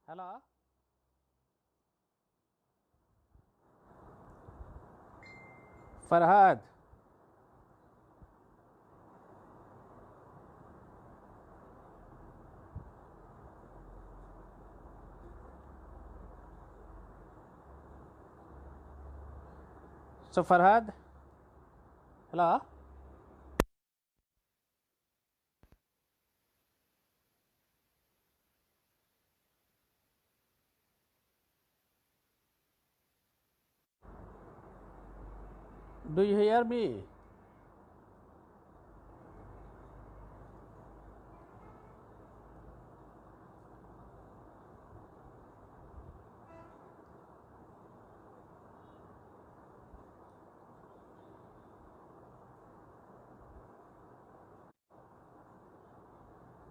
Hello. Farhad. So Farhad, hello. Do you hear me?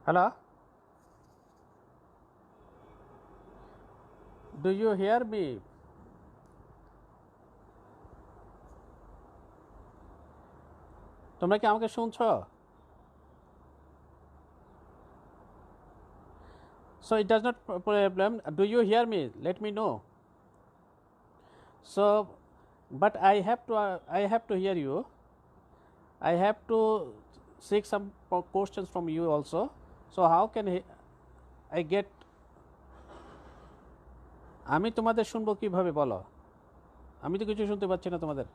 Hello. Do you hear me? তোমরা কি আমাকে শুনছো? So it does not problem. Do you hear me? Let me know. So, but I have to hear you. I have to seek some questions from you also. So how can I get? আমি তোমাদের শুনবো কিভাবে বলো? আমি তো কিছু শুনতে পাচ্ছি না তোমাদের।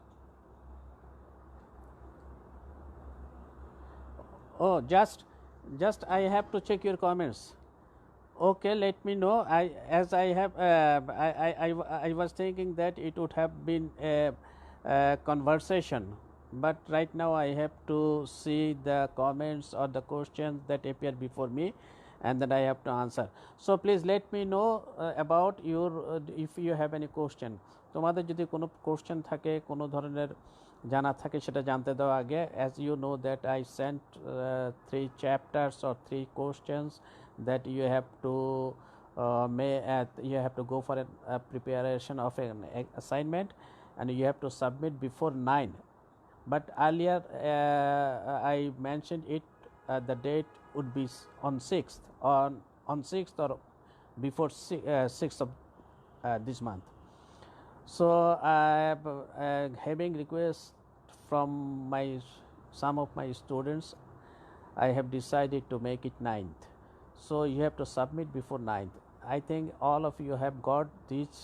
Oh, just I have to check your comments. Okay, let me know. I have I was thinking that it would have been a conversation, but right now I have to see the comments or the questions that appear before me, and then I have to answer. So please let me know about your if you have any question. তোমাদের যদি কোনো question থাকে, কোনো ধরনের জানা থাকে সেটা জানতে দাও আগে। As you know that I sent 3 chapters or 3 questions that you have to you have to go for a preparation of an assignment, and you have to submit before 9. But earlier I mentioned it, the date would be on 6th, on 6th or before 6th of this month. So I am having requests from some of my students. I have decided to make it 9th. So you have to submit before 9th. I think all of you have got these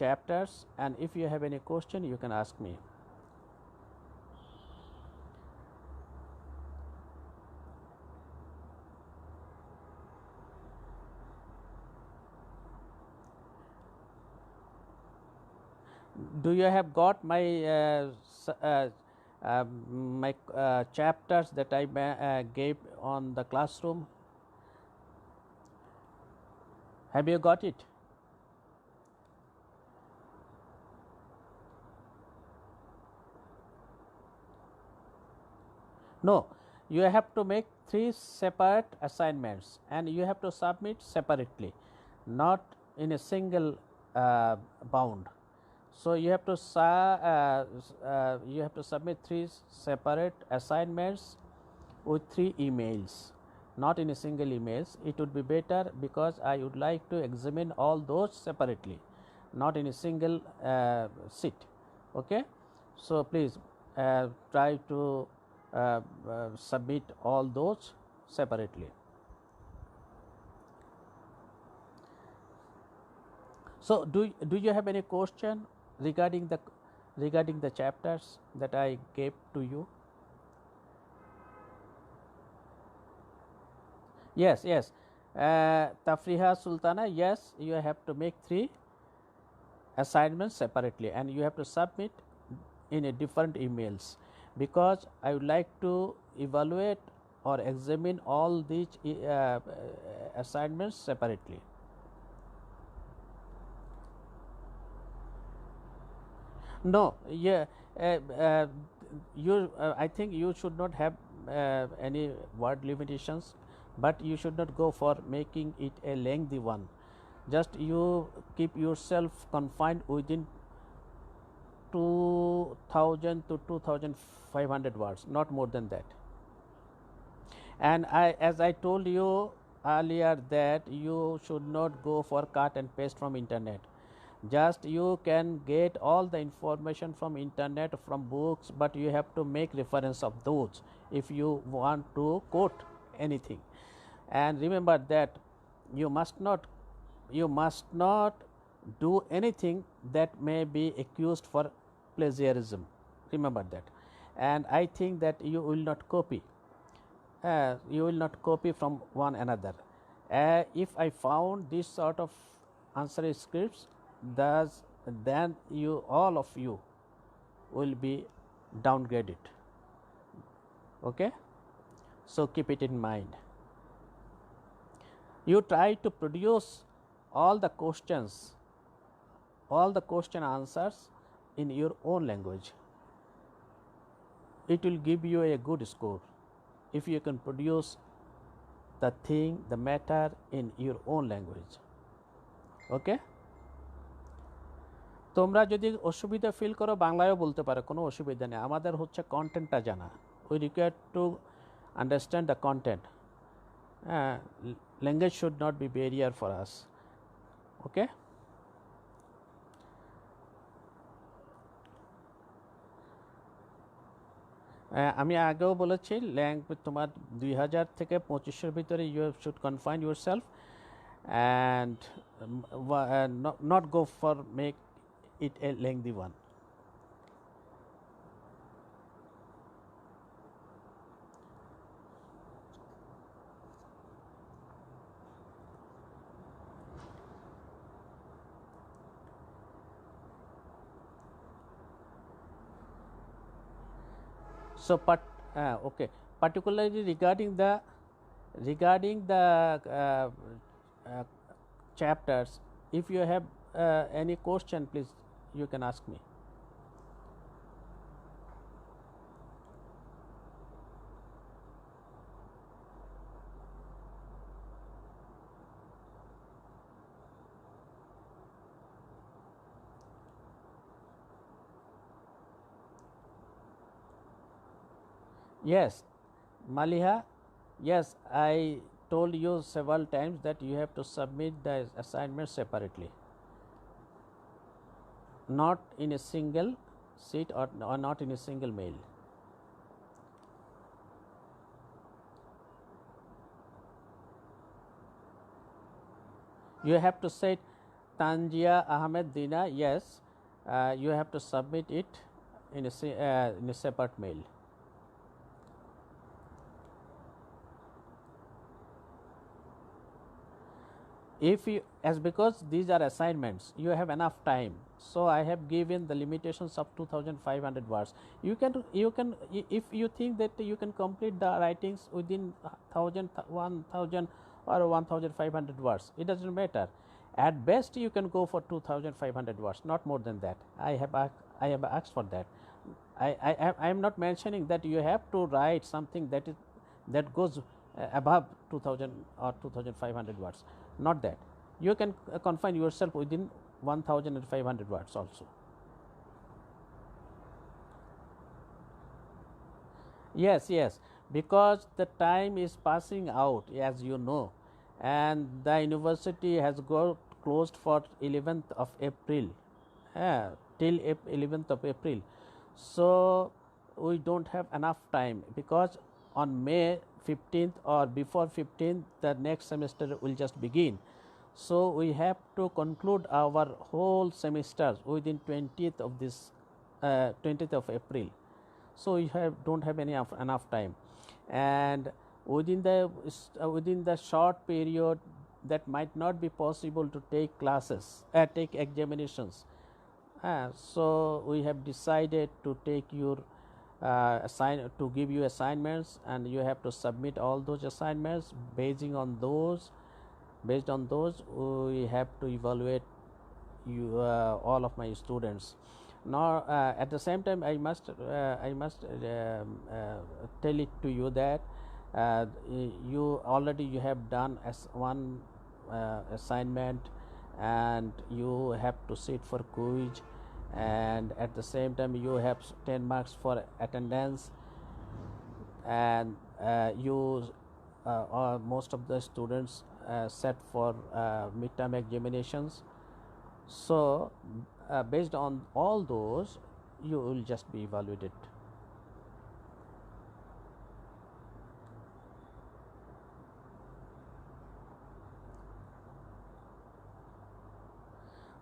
chapters, and if you have any question you can ask me. Do you have got my chapters that I gave on the classroom? Have you got it? No, you have to make 3 separate assignments and you have to submit separately, not in a single bound. So you have to submit 3 separate assignments with 3 emails, not in a single emails. It would be better because I would like to examine all those separately, not in a single sheet. Okay, so please try to submit all those separately. So do you have any question regarding the chapters that I gave to you? Yes, Tafriha Sultana, yes, you have to make 3 assignments separately and you have to submit in a different emails, because I would like to evaluate or examine all these assignments separately. No, yeah, I think you should not have any word limitations, but you should not go for making it a lengthy one. Just you keep yourself confined within 2000 to 2500 words, not more than that. And as I told you, earlier that you should not go for cut and paste from internet. Just you can get all the information from internet, from books, but you have to make reference of those if you want to quote anything. And remember that you must not do anything that may be accused for plagiarism. Remember that. And I think that you will not copy from one another. If I found this sort of answer scripts, then all of you will be downgraded. Okay, so keep it in mind. You try to produce all the question answers in your own language. It will give you a good score if you can produce the matter in your own language. Okay, তোমরা যদি অসুবিধা feel করো বাংলায়ও বলতে পারো, কোনো অসুবিধা নেই। আমাদের হচ্ছে কন্টেন্টটা জানা। We require to understand the content. Language should not be barrier for us. Okay, আমি আগেও বলেছি তোমার 2000 থেকে 2500 ভিতরে you should confine yourself and not go for make it a lengthy one. So okay, particularly regarding the chapters, if you have any question, please you can ask me. Yes, Maliha, yes, I told you several times that you have to submit the assignment separately, not in a single sheet or not in a single mail. You have to say Tanjia Ahmed Dina, yes, you have to submit it in a separate mail. If you, as because these are assignments, you have enough time, so I have given the limitations of 2500 words. You can if you think that you can complete the writings within 1000 or 1500 words, it doesn't matter. At best you can go for 2500 words, not more than that. I have asked for that. I am not mentioning that you have to write something that goes above 2000 or 2500 words. Not that. You can confine yourself within 1500 words also. Yes, because the time is passing out, as you know, and the university has got closed for 11th of April, till 11th of April. So we don't have enough time, because on May 15th or before 15th the next semester will just begin. So we have to conclude our whole semesters within 20th of April. So we don't have enough time, and within the short period that might not be possible to take classes, take examinations. So we have decided to take your to give you assignments, and you have to submit all those assignments. Based on those we have to evaluate you, all of my students. Now at the same time I must tell it to you that you have done as one assignment, and you have to sit for quiz, and at the same time you have 10 marks for attendance, and or most of the students set for midterm examinations. So based on all those, you will just be evaluated.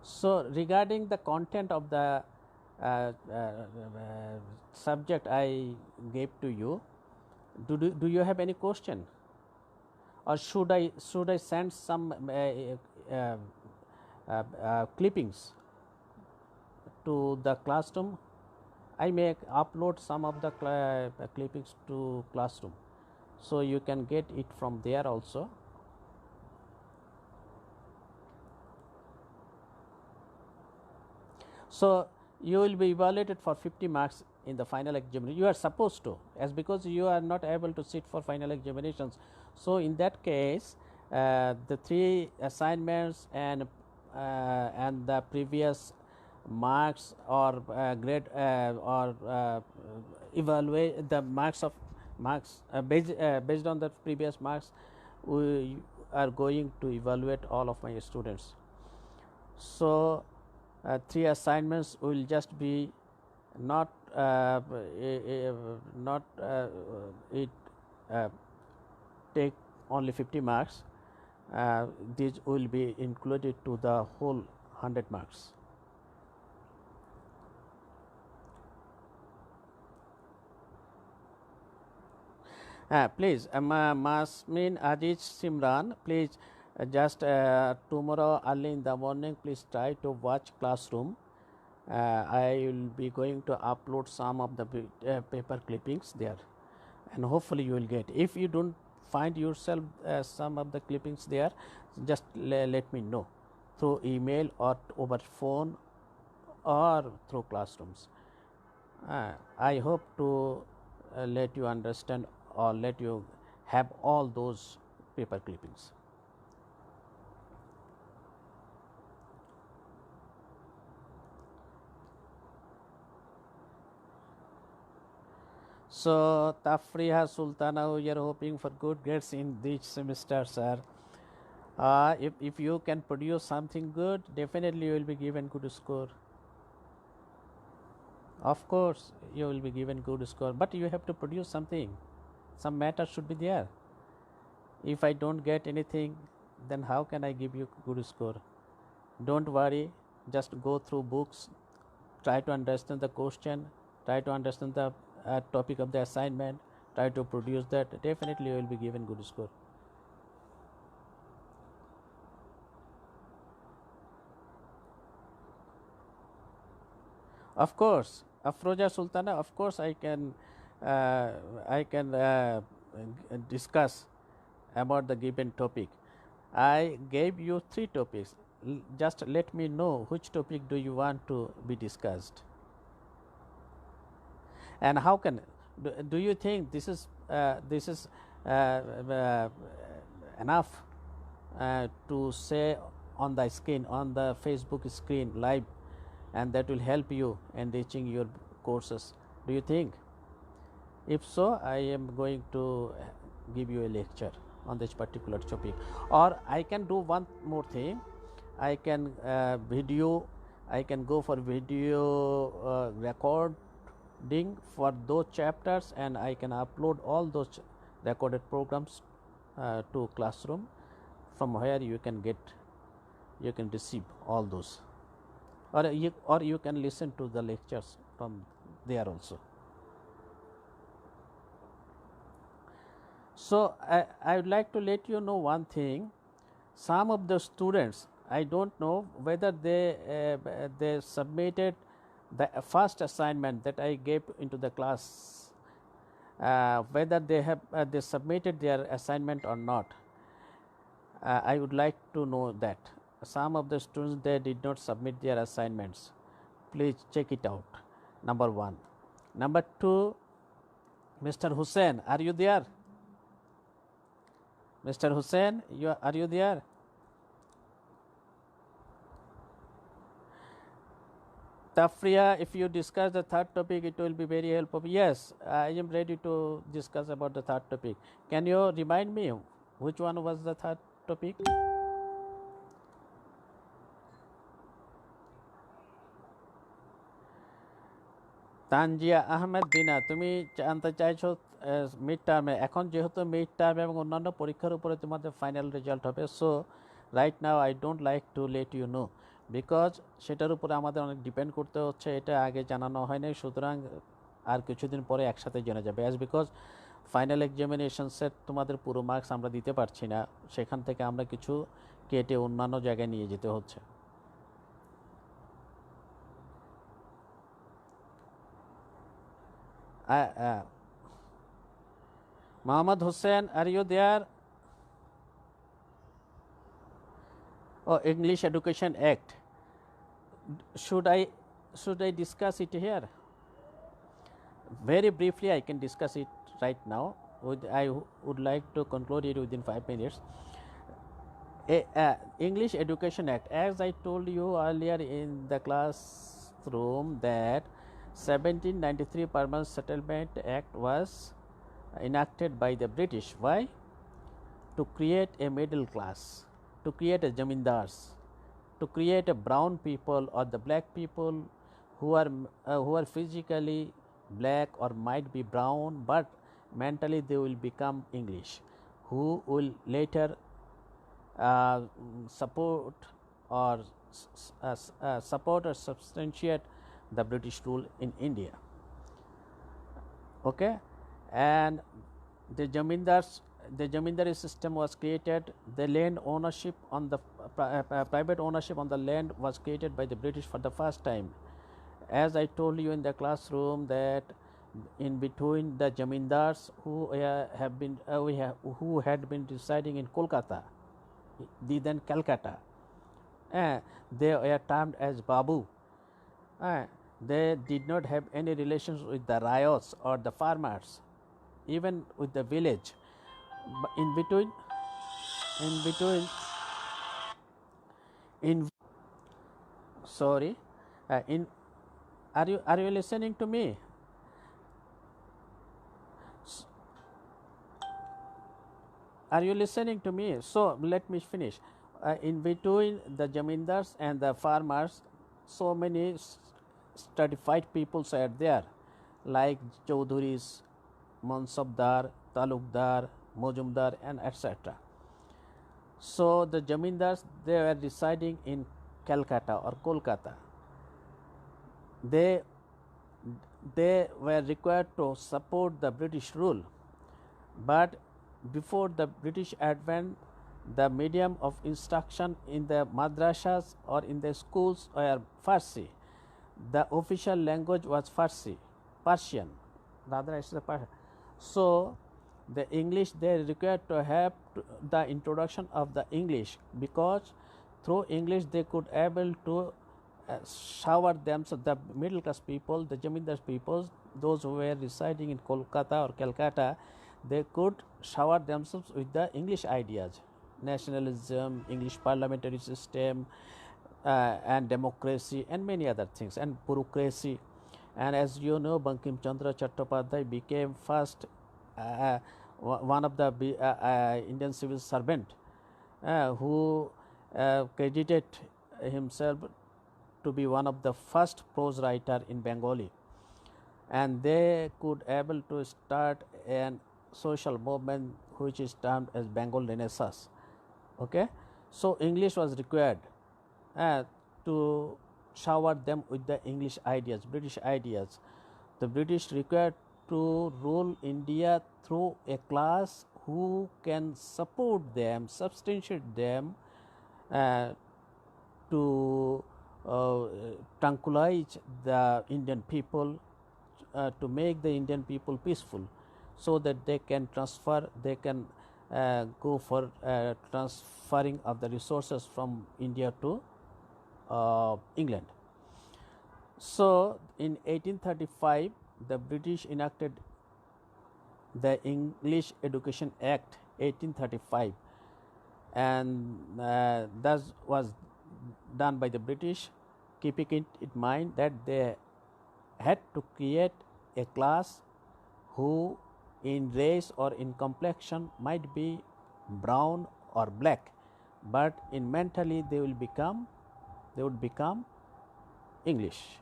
So regarding the content of the subject I gave to you, do you have any question, or should I send some clippings to the classroom? I may upload some of the clippings to classroom, so you can get it from there also. So you will be evaluated for 50 marks in the final examination. You are supposed to, as because you are not able to sit for final examinations. So in that case, the 3 assignments and the previous marks or grade or evaluate the marks based on the previous marks, we are going to evaluate all of my students. So 3 assignments will just be not it take only 50 marks. These will be included to the whole 100 marks. Please, Masmin Aziz Simran, please just tomorrow early in the morning, please try to watch classroom. I will be going to upload some of the paper clippings there, and hopefully you will get. If you don't find yourself some of the clippings there, just let me know through email or over phone or through classrooms. I hope to let you understand or let you have all those paper clippings. So Tafriha Sultana, you are hoping for good grades in this semester, sir. If you can produce something good, definitely you will be given good score. Of course, you will be given good score, but you have to produce something. Some matter should be there. If I don't get anything, then how can I give you good score? Don't worry, just go through books, try to understand the question, try to understand the topic of the assignment, try to produce that. Definitely you will be given good score. Of course, Afroja Sultana, of course I can discuss about the given topic. I gave you 3 topics. Just let me know which topic do you want to be discussed, and how can do you think this is enough to say on the screen, on the Facebook screen live, and that will help you in reaching your courses? Do you think? If so, I am going to give you a lecture on this particular topic. Or I can do one more thing. I can I can go for video recording for those chapters, and I can upload all those recorded programs to classroom, from where you can receive all those, or you can listen to the lectures from there also. So I would like to let you know one thing. Some of the students, I don't know whether they submitted the first assignment that I gave into the class, whether they submitted their assignment or not. I would like to know that. Some of the students, they did not submit their assignments. Please check it out. Number 1. Number 2, Mr. Hussain, are you there? Mr. Hussain, are you there? Tafriya, if you discuss the third topic, it will be very helpful. Yes, I am ready to discuss about the third topic. Can you remind me which one was the third topic? তানজিয়া Ahmed দিনা, তুমি জানতে চাইছো mid টার্মে, এখন যেহেতু mid term এবং অন্যান্য পরীক্ষার উপরে তোমাদের ফাইনাল রেজাল্ট হবে, so right now I don't like to let you know, because সেটার উপরে আমাদের অনেক ডিপেন্ড করতে হচ্ছে, এটা আগে জানানো হয়নি, সুতরাং আর কিছুদিন পরে একসাথে জেনে যাবে। অ্যাজ বিকজ ফাইনাল এক্সামিনেশনসের তোমাদের পুরো মার্কস আমরা দিতে পারছি না, সেখান থেকে আমরা কিছু কেটে অন্যান্য জায়গায় নিয়ে যেতে হচ্ছে। Mohammad Hussain, are you there? Oh, English Education Act. Should I discuss it here? Very briefly, I can discuss it right now. I would like to conclude it within 5 minutes. English Education Act, as I told you earlier in the classroom, that 1793 Permanent Settlement Act was enacted by the British. Why? To create a middle class, to create a zamindars, to create a brown people or the black people who are physically black or might be brown, but mentally they will become English, who will later support or substantiate the British rule in India. Okay, and the zamindari system was created. The land ownership on the private ownership on the land was created by the British for the first time. As I told you in the classroom, that in between the zamindars who had been residing in Kolkata, then Calcutta, they were termed as Babu. They did not have any relations with the riots or the farmers, even with the village. But in between, sorry, are you listening to me? Are you listening to me? So let me finish. In between the zamindars and the farmers, so many stratified peoples are there, like Chaudhuris, Mansabdar, Talukdar, Mojumdar, and etc. So the zamindars, they were residing in Calcutta or Kolkata. They were required to support the British rule, but before the British advent, the medium of instruction in the madrasas or in the schools were Farsi. The official language was Persian, rather I say Persian. So the English, they required to have the introduction of the English, because through English they could able to shower themselves, the middle class people, the zamindar people, those who were residing in Kolkata or Calcutta, they could shower themselves with the English ideas, nationalism, English parliamentary system, and democracy, and many other things, and bureaucracy. And as you know, Bankim Chandra Chattopadhyay became first one of the Indian civil servant who credited himself to be one of the first prose writer in Bengali, and they could able to start an social movement which is termed as Bengal Renaissance. Okay, so English was required to shower them with the English ideas, British ideas. The British required to rule India through a class who can support them, substantiate them, to tranquilize the Indian people, to make the Indian people peaceful, so that they can go for transferring of the resources from India to England. So in 1835, the British enacted the English Education Act 1835, and that was done by the British keeping it in mind that they had to create a class who in race or in complexion might be brown or black, but in mentally they would become English,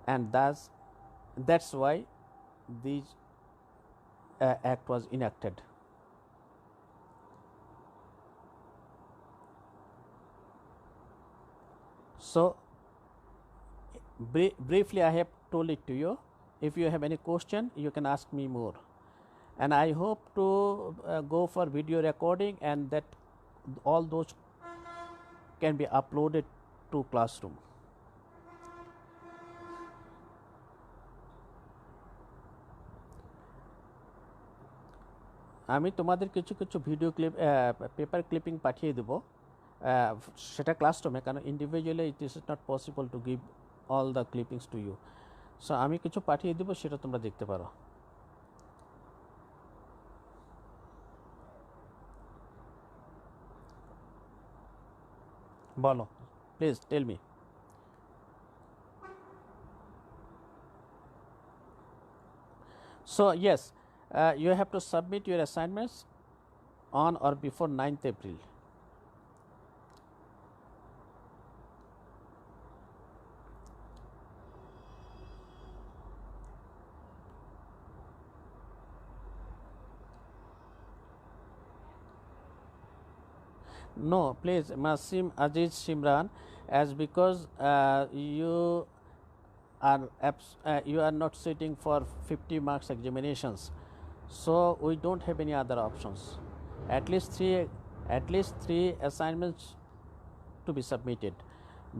and that's why this act was enacted. So briefly I have told it to you. If you have any question, you can ask me more, and I hope to go for video recording, and that all those can be uploaded to classroom. আমি তোমাদের কিছু কিছু video clip paper clipping পাঠিয়ে দেবো সেটা ক্লাসরুমে, কারণ individually it is not possible to give all the clippings to you. So আমি কিছু পাঠিয়ে দেবো, সেটা তোমরা দেখতে পারো। বলো, please tell me. So yes, you have to submit your assignments on or before 9th April. No, please, Masim Aziz Shimran, as because you are not sitting for 50 marks examinations, so we don't have any other options. At least three assignments to be submitted,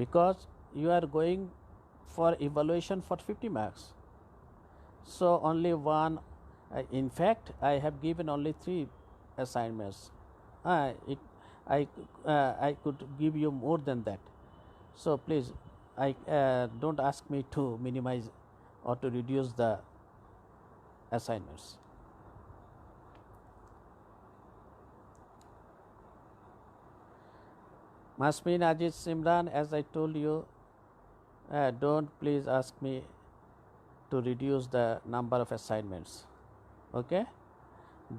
because you are going for evaluation for 50 marks. So only one, in fact I have given only 3 assignments. I could give you more than that. So please, don't ask me to minimize or to reduce the assignments. Masmin Aziz Simran, as I told you, don't please ask me to reduce the number of assignments. Okay,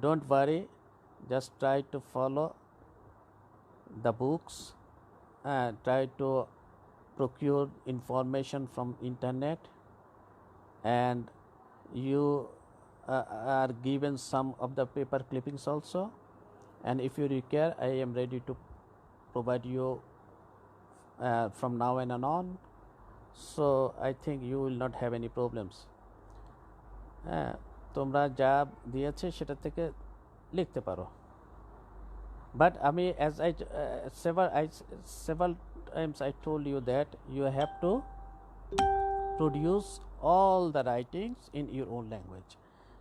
don't worry, just try to follow the books, try to procure information from internet, and you are given some of the paper clippings also, and if you require, I am ready to provide you from now and on. So I think you will not have any problems. তোমরা যা দিয়েছে সেটা থেকে লিখতে পারো, but as I several times I told you that you have to produce all the writings in your own language.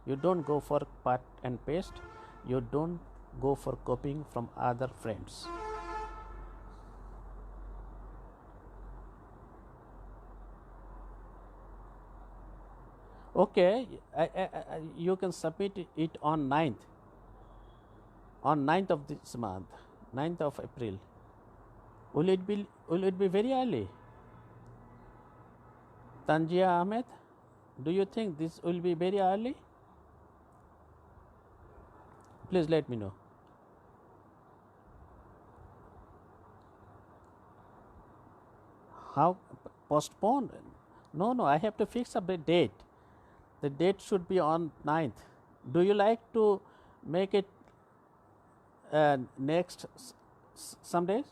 You don't go for cut and paste, you don't go for copying from other friends. Okay, you can submit it on 9th of this month, 9th of April. Will it be very early? Tanjia Ahmed, do you think this will be very early? Please let me know. How postponed? No, I have to fix up the date. The date should be on 9th. Do you like to make it next some days?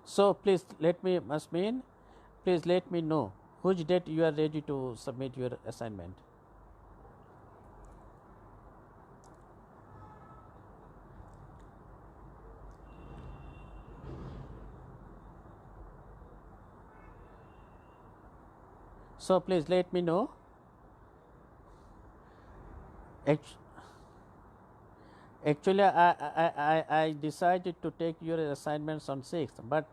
So please let me, Masmin, please let me know which date you are ready to submit your assignment. So please let me know. Actually, I decided to take your assignments on 6th, but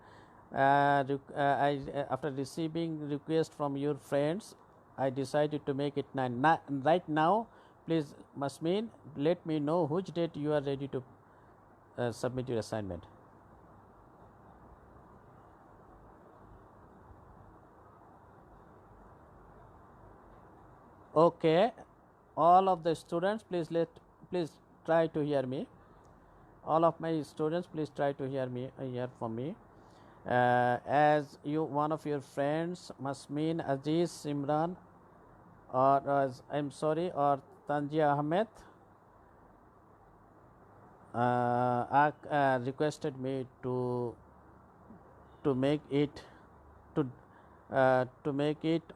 after receiving request from your friends, I decided to make it 9. Right now, please Masmin, let me know which date you are ready to submit your assignment. Okay, all of the students, please try to hear me. All of my students, please try to hear from me. As you, one of your friends, Masmin, Aziz, Simran, or or Tanjia Ahmed, requested me to make it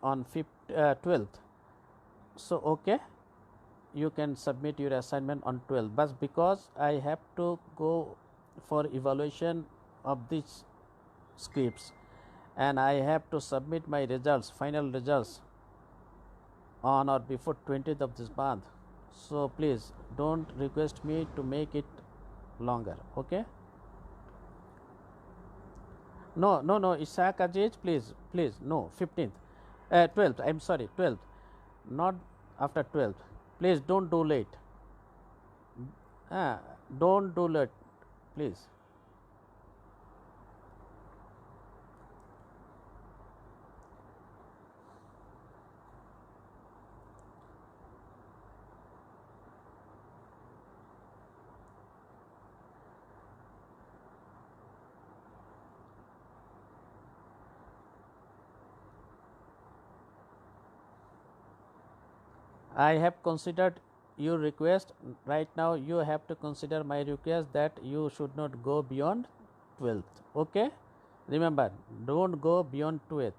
on 12th. So okay, you can submit your assignment on 12th, but because I have to go for evaluation of these scripts and I have to submit my results, final results, on or before 20th of this month, so please don't request me to make it longer. Okay, no, Ishaq Aziz, please, no, 15th, 12th, I'm sorry, 12th, not after 12th. Please don't do late. Don't do late, please. I have considered your request. Right now you have to consider my request that you should not go beyond 12th. Okay, remember, don't go beyond 12th.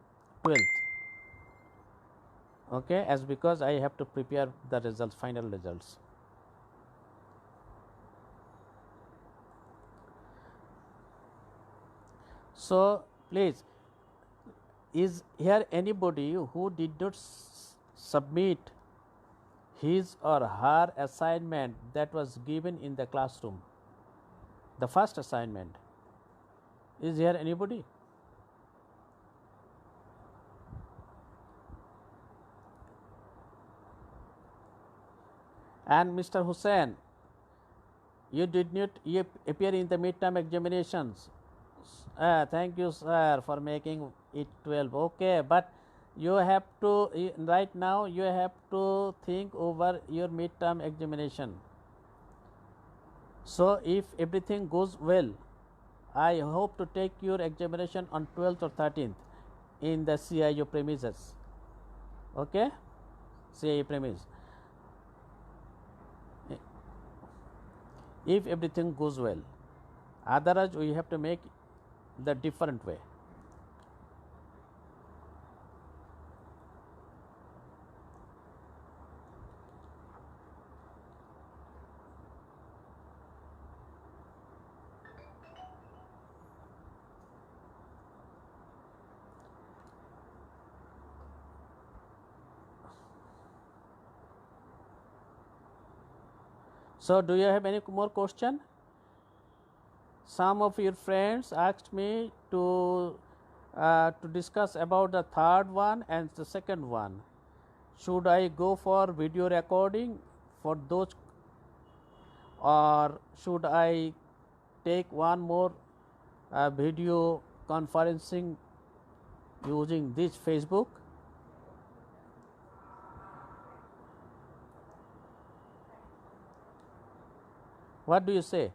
Okay, as because I have to prepare the results, final results. So please, is here anybody who did not submit his or her assignment that was given in the classroom, the first assignment? Is here anybody? And Mr. Hussain, you did not appear in the midterm examinations. Thank you, sir, for making it 12. Okay, but you have to, right now you have to think over your midterm examination. So if everything goes well, I hope to take your examination on 12th or 13th in the CIU premises. Okay, CIU premise. If everything goes well, otherwise we have to make the different way. So do you have any more question? Some of your friends asked me to discuss about the third one and the second one. Should I go for video recording for those, or should I take one more video conferencing using this Facebook? What do you say?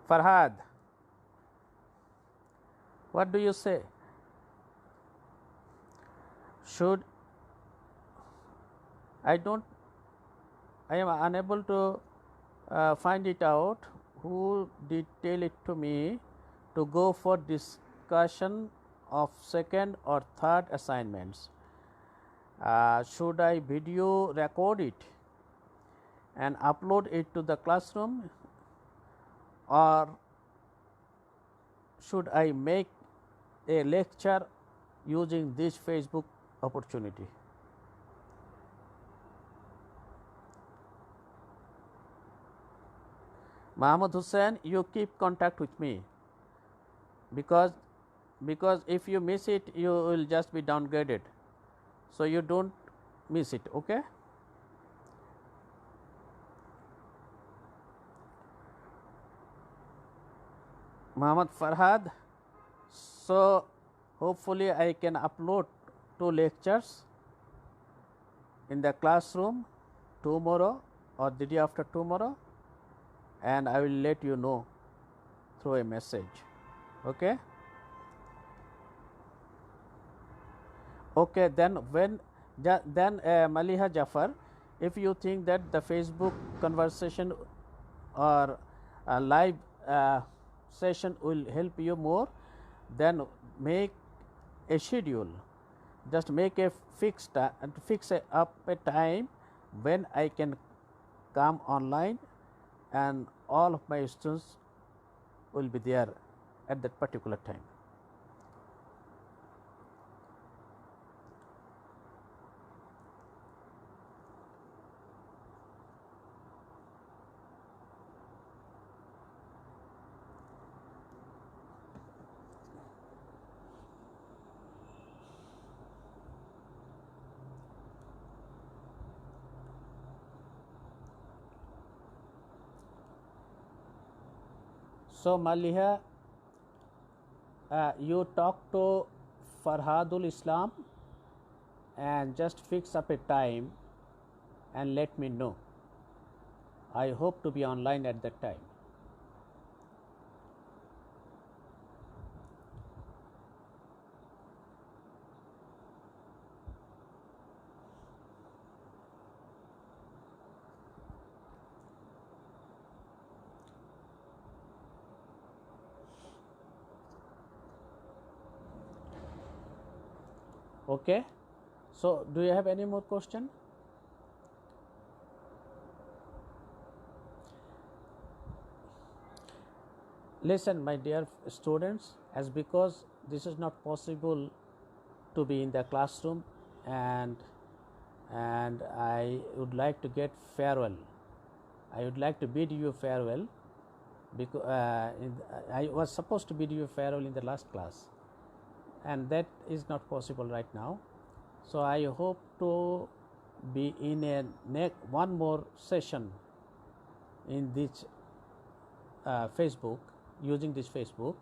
Farhad, what do you say? Should I am unable to find it out who did tell it to me to go for discussion of second or third assignments. Should I video record it and upload it to the classroom, or should I make a lecture using this Facebook opportunity? Mahmoud Hussain, you keep contact with me, because if you miss it, you will just be downgraded. So you don't miss it, okay? Muhammad Farhad, so hopefully I can upload 2 lectures in the classroom tomorrow or the day after tomorrow, and I will let you know through a message, okay? Okay, then Maliha Jafar, if you think that the Facebook conversation or a live session will help you more, then make a schedule. Just make a fix up a time when I can come online, and all of my students will be there at that particular time. So Maliha, you talk to Farhadul Islam and just fix up a time and let me know. I hope to be online at that time. Okay, so do you have any more question? Listen, my dear students, as because this is not possible to be in the classroom, and I would like to get farewell. I would like to bid you farewell, because I was supposed to bid you farewell in the last class, and that is not possible right now. So I hope to be in a one more session in this Facebook, using this Facebook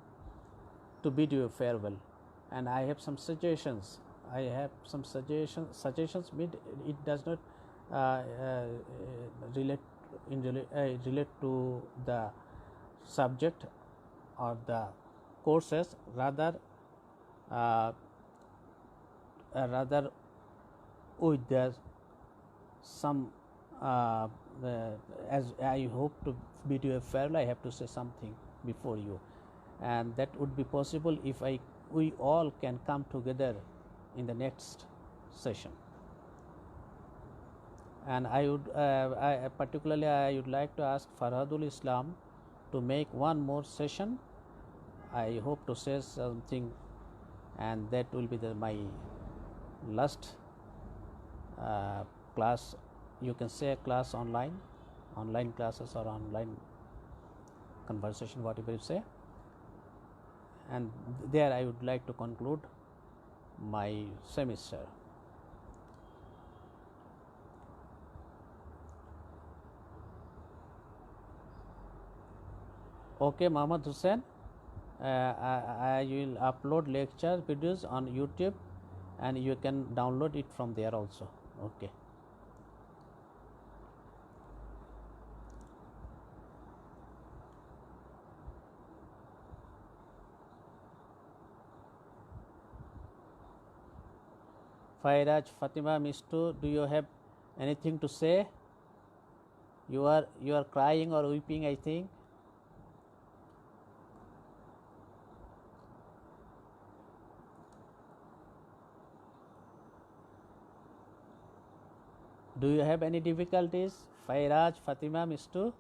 to bid you farewell, and I have some suggestions. Suggestions mean it does not relate to the subject or the courses, rather with the some as I hope to bid you a farewell, I have to say something before you, and that would be possible if we all can come together in the next session. And I would particularly I would like to ask Farhadul Islam to make one more session. I hope to say something, and that will be my last class. You can say class online classes or online conversation, whatever you say, and there I would like to conclude my semester. Okay, Muhammad Hussain, I will upload lecture videos on YouTube, and you can download it from there also. Okay. Fairaj Fatima Mistu, do you have anything to say? You are crying or weeping, I think. Do you have any difficulties, Fairaj Fatima Mistu?